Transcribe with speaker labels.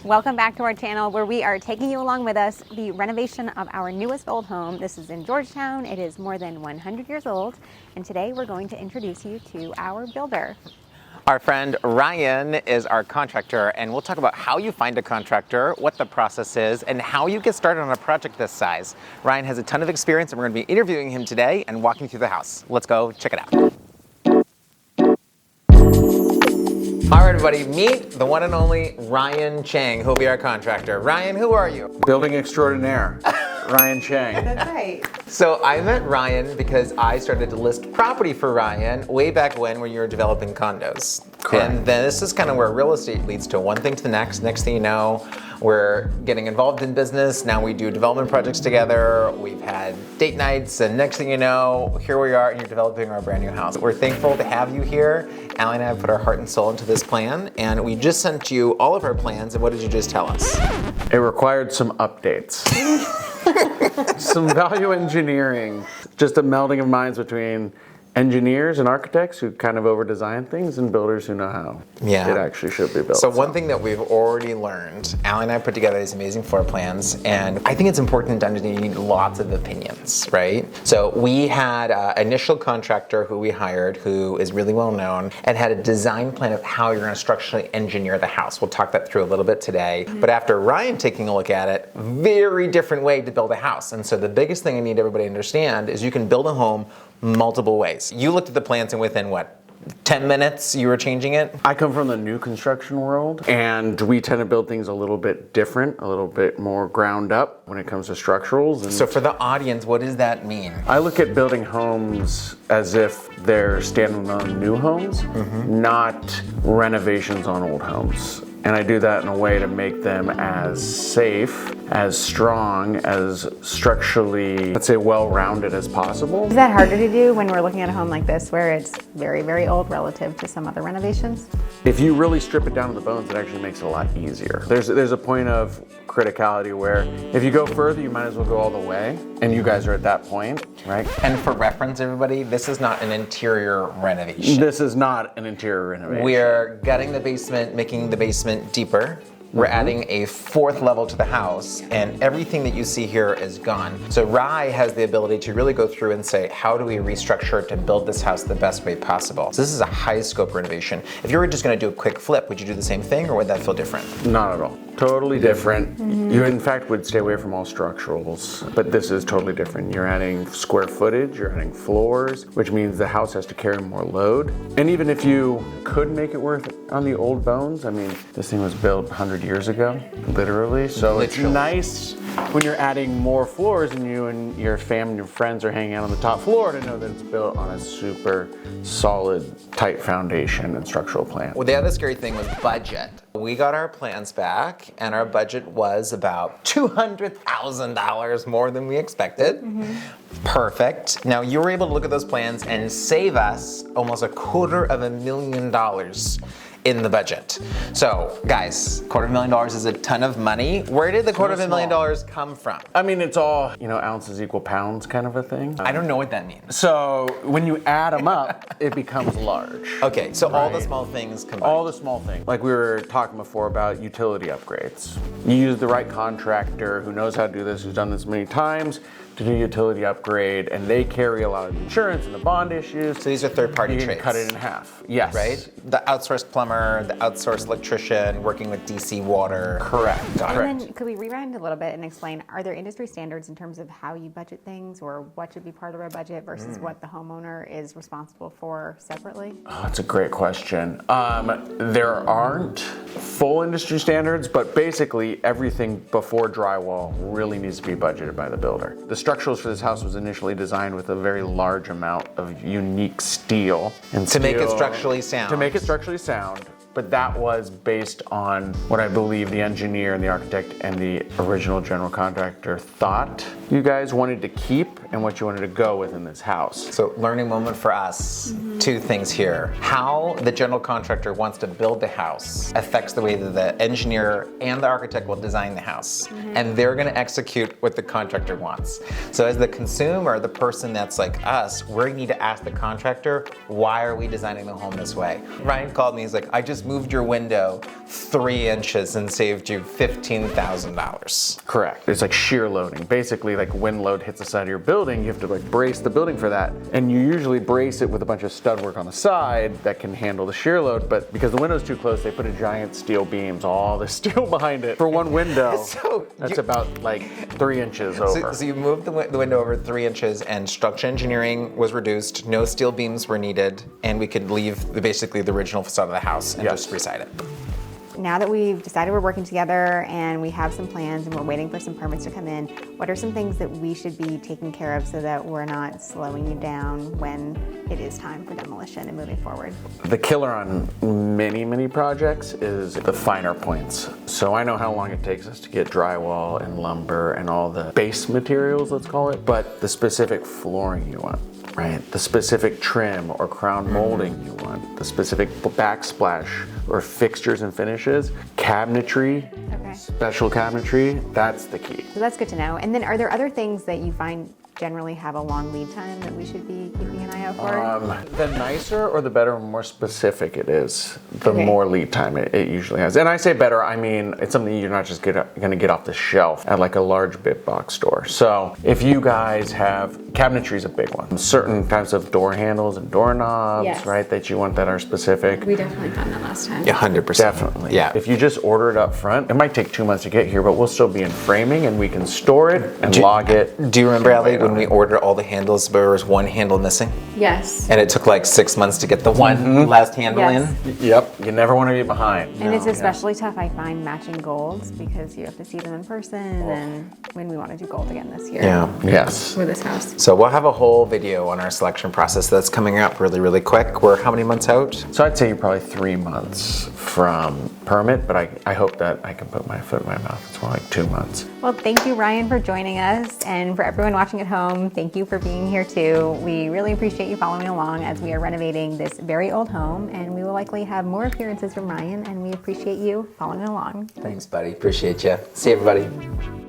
Speaker 1: Welcome back to our channel where we are taking you along with us the renovation of our newest old home. This is in Georgetown. It is more than 100 years old, and today we're going to introduce you to our builder.
Speaker 2: Our friend Ryan is our contractor, and we'll talk about how you find a contractor, what the process is, and how you get started on a project this size. Ryan has a ton of experience, and we're going to be interviewing him today and walking through the house. Let's go check it out. All right, everybody, meet the one and only Ryan Chang, who will be our contractor. Ryan, who are you?
Speaker 3: Building extraordinaire, Ryan Chang.
Speaker 1: That's right.
Speaker 2: So I met Ryan because I started to list property for Ryan way back when you were developing condos.
Speaker 3: Correct.
Speaker 2: And then this is kind of where real estate leads to one thing to the next. Next thing you know, we're getting involved in business. Now we do development projects together. We've had date nights, and next thing you know, here we are, and you're developing our brand new house. We're thankful to have you here. Allie and I have put our heart and soul into this plan, and we just sent you all of our plans, and what did you just tell us?
Speaker 3: It required some updates. Some value engineering. Just a melding of minds between engineers and architects who kind of over-design things and builders who know how it actually should be built.
Speaker 2: So one thing that we've already learned, Allie and I put together these amazing floor plans, and I think it's important to understand you need lots of opinions, right? So we had an initial contractor who we hired who is really well known and had a design plan of how you're going to structurally engineer the house. We'll talk that through a little bit today. But after Ryan taking a look at it, very different way to build a house. And so the biggest thing I need everybody to understand is you can build a home multiple ways. You looked at the plans and within what, 10 minutes you were changing it?
Speaker 3: I come from the new construction world, and we tend to build things a little bit different, a little bit more ground up when it comes to structurals. And
Speaker 2: so for the audience, what does that mean?
Speaker 3: I look at building homes as if they're standalone new homes, not renovations on old homes. And I do that in a way to make them as safe, as strong, as structurally, let's say, well-rounded as possible.
Speaker 1: Is that harder to do when we're looking at a home like this where it's very, very old relative to some other renovations?
Speaker 3: If you really strip it down to the bones, it actually makes it a lot easier. There's a point of criticality where if you go further, you might as well go all the way, and you guys are at that point, right?
Speaker 2: And for reference, everybody, this is not an interior renovation.
Speaker 3: This is not an interior renovation.
Speaker 2: We're gutting the basement, making the basement deeper. We're adding a fourth level to the house, and everything that you see here is gone. So Rye has the ability to really go through and say, how do we restructure to build this house the best way possible? So this is a high scope renovation. If you were just gonna do a quick flip, would you do the same thing, or would that feel different?
Speaker 3: Not at all. Totally different. You, in fact, would stay away from all structurals, but this is totally different. You're adding square footage, you're adding floors, which means the house has to carry more load. And even if you could make it work on the old bones, I mean, this thing was built 100 years ago, literally. So it's nice when you're adding more floors and you and your family and your friends are hanging out on the top floor to know that it's built on a super solid, tight foundation and structural plan.
Speaker 2: Well, the other scary thing was budget. We got our plans back, and our budget was about $200,000 more than we expected. Perfect. Now, you were able to look at those plans and save us almost $250,000 in the budget. So, guys, $250,000 is a ton of money. Where did the $250,000 come from?
Speaker 3: I mean, it's all, ounces equal pounds kind of a thing.
Speaker 2: I don't know what that means.
Speaker 3: So when you add them up, it becomes large.
Speaker 2: Okay, so all the small things combined.
Speaker 3: All the small things. Like we were talking before about utility upgrades. You use the right contractor who knows how to do this, who's done this many times, to do utility upgrade, and they carry a lot of insurance and the bond issues.
Speaker 2: So these are third-party trades.
Speaker 3: You can cut it in half. Yes.
Speaker 2: Right? The outsourced plumber, the outsourced electrician, working with DC water.
Speaker 3: Correct.
Speaker 1: And then could we rewind a little bit and explain, are there industry standards in terms of how you budget things, or what should be part of our budget versus what the homeowner is responsible for separately?
Speaker 3: Oh, that's a great question. There aren't full industry standards, but basically everything before drywall really needs to be budgeted by the builder. The structurals for this house was initially designed with a very large amount of unique steel.
Speaker 2: To make it structurally sound.
Speaker 3: To make it structurally sound. But that was based on what I believe the engineer and the architect and the original general contractor thought you guys wanted to keep and what you wanted to go with in this house.
Speaker 2: So learning moment for us. two things here. How the general contractor wants to build the house affects the way that the engineer and the architect will design the house. And they're gonna execute what the contractor wants. So as the consumer, the person that's like us, we need to ask the contractor, why are we designing the home this way? Ryan called me, he's like, I just moved your window 3 inches and saved you $15,000.
Speaker 3: Correct. It's like shear loading. Basically, like wind load hits the side of your building, you have to like brace the building for that. And you usually brace it with a bunch of stud work on the side that can handle the shear load, but because the window's too close, they put a giant steel beams, all the steel behind it. For one window, that's about like 3 inches over.
Speaker 2: So you moved the window over 3 inches and structural engineering was reduced, no steel beams were needed, and we could leave basically the original facade of the house and just reside it.
Speaker 1: Now that we've decided we're working together and we have some plans and we're waiting for some permits to come in, what are some things that we should be taking care of so that we're not slowing you down when it is time for demolition and moving forward?
Speaker 3: The killer on many projects is the finer points. So I know how long it takes us to get drywall and lumber and all the base materials, let's call it, but the specific flooring you want. Right, the specific trim or crown molding you want, the specific backsplash or fixtures and finishes, cabinetry, special cabinetry, that's the key.
Speaker 1: So that's good to know. And then are there other things that you find generally have a long lead time that we should be keeping an eye out for?
Speaker 3: The nicer or the better, more specific it is, the more lead time it usually has. And I say better, I mean, it's something you're not just gonna get off the shelf at like a large big box store. So if you guys have, cabinetry is a big one. Certain types of door handles and doorknobs, right, that you want that are specific.
Speaker 1: We definitely found that last time.
Speaker 2: Yeah, 100%.
Speaker 3: Definitely.
Speaker 2: Yeah.
Speaker 3: If you just order it up front, it might take 2 months to get here, but we'll still be in framing and we can store it and log it.
Speaker 2: Do you remember, Ali, when we ordered all the handles, but there was one handle missing?
Speaker 1: Yes.
Speaker 2: And it took like 6 months to get the one last handle in?
Speaker 3: Yep, you never want to be behind.
Speaker 1: And it's especially tough, I find, matching golds because you have to see them in person and when we want to do gold again this year.
Speaker 2: Yeah.
Speaker 3: Yes.
Speaker 1: For this house.
Speaker 2: So we'll have a whole video on our selection process that's coming up really quick. We're how many months out?
Speaker 3: So I'd say you're probably 3 months from permit, but I hope that I can put my foot in my mouth. It's more like 2 months.
Speaker 1: Well, thank you, Ryan, for joining us. And for everyone watching at home, thank you for being here too. We really appreciate you following along as we are renovating this very old home, and we will likely have more appearances from Ryan, and we appreciate you following along.
Speaker 2: Thanks, buddy. Appreciate you. See you, everybody.